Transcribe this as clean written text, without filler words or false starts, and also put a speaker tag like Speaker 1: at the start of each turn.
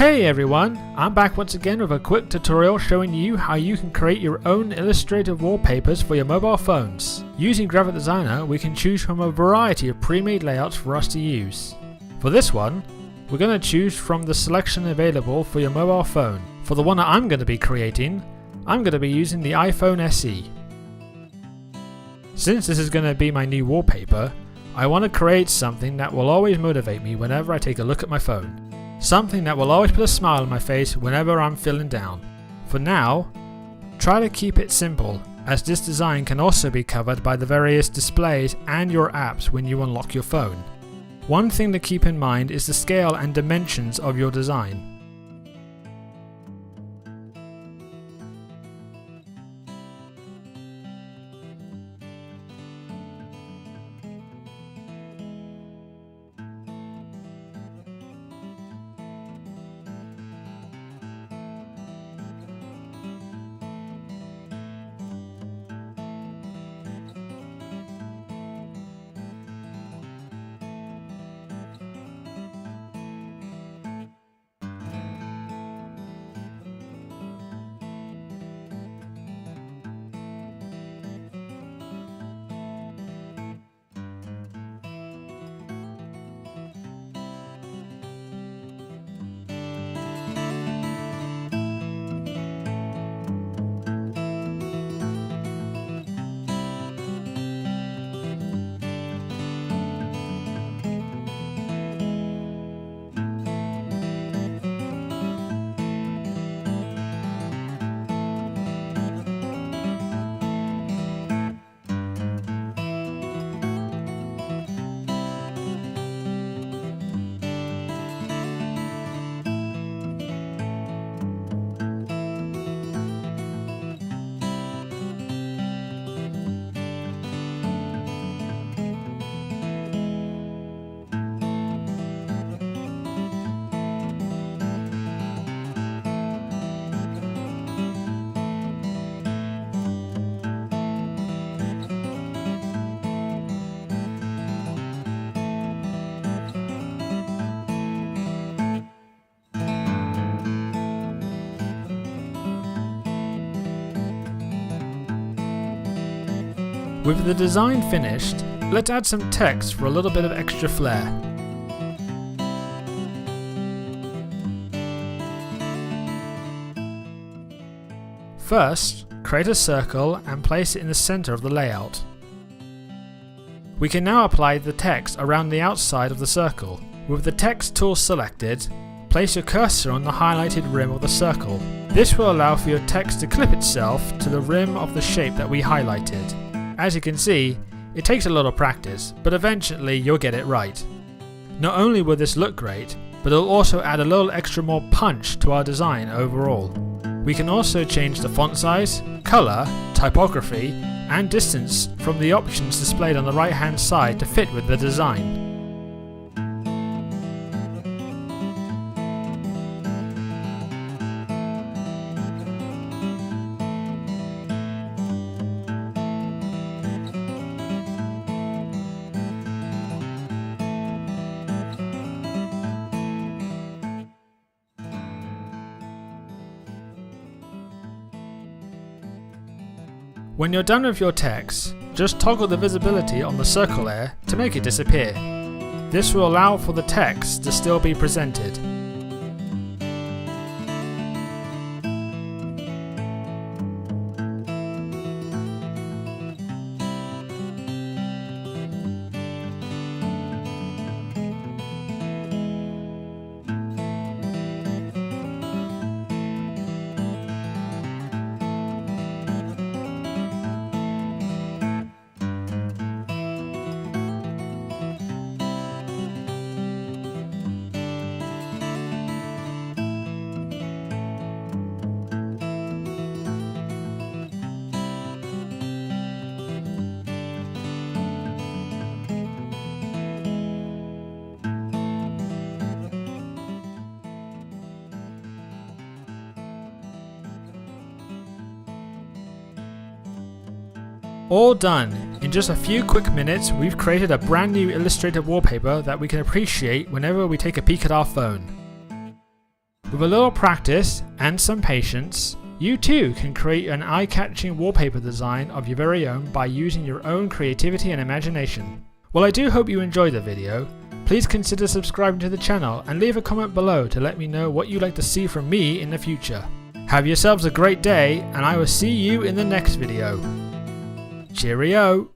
Speaker 1: Hey everyone, I'm back once again with a quick tutorial showing you how you can create your own illustrative wallpapers for your mobile phones. Using Gravit Designer, we can choose from a variety of pre-made layouts for us to use. For this one, we're going to choose from the selection available for your mobile phone. For the one that I'm going to be creating, I'm going to be using the iPhone SE. Since this is going to be my new wallpaper, I want to create something that will always motivate me whenever I take a look at my phone. Something that will always put a smile on my face whenever I'm feeling down. For now, try to keep it simple, as this design can also be covered by the various displays and your apps when you unlock your phone. One thing to keep in mind is the scale and dimensions of your design. With the design finished, let's add some text for a little bit of extra flair. First, create a circle and place it in the center of the layout. We can now apply the text around the outside of the circle. With the text tool selected, place your cursor on the highlighted rim of the circle. This will allow for your text to clip itself to the rim of the shape that we highlighted. As you can see, it takes a lot of practice, but eventually you'll get it right. Not only will this look great, but it'll also add a little extra more punch to our design overall. We can also change the font size, color, typography, and distance from the options displayed on the right hand side to fit with the design. When you're done with your text, just toggle the visibility on the circle layer to make it disappear. This will allow for the text to still be presented. All done! In just a few quick minutes, we've created a brand new Illustrative wallpaper that we can appreciate whenever we take a peek at our phone. With a little practice and some patience, you too can create an eye-catching wallpaper design of your very own by using your own creativity and imagination. Well, I do hope you enjoyed the video. Please consider subscribing to the channel and leave a comment below to let me know what you'd like to see from me in the future. Have yourselves a great day, and I will see you in the next video. Cheerio!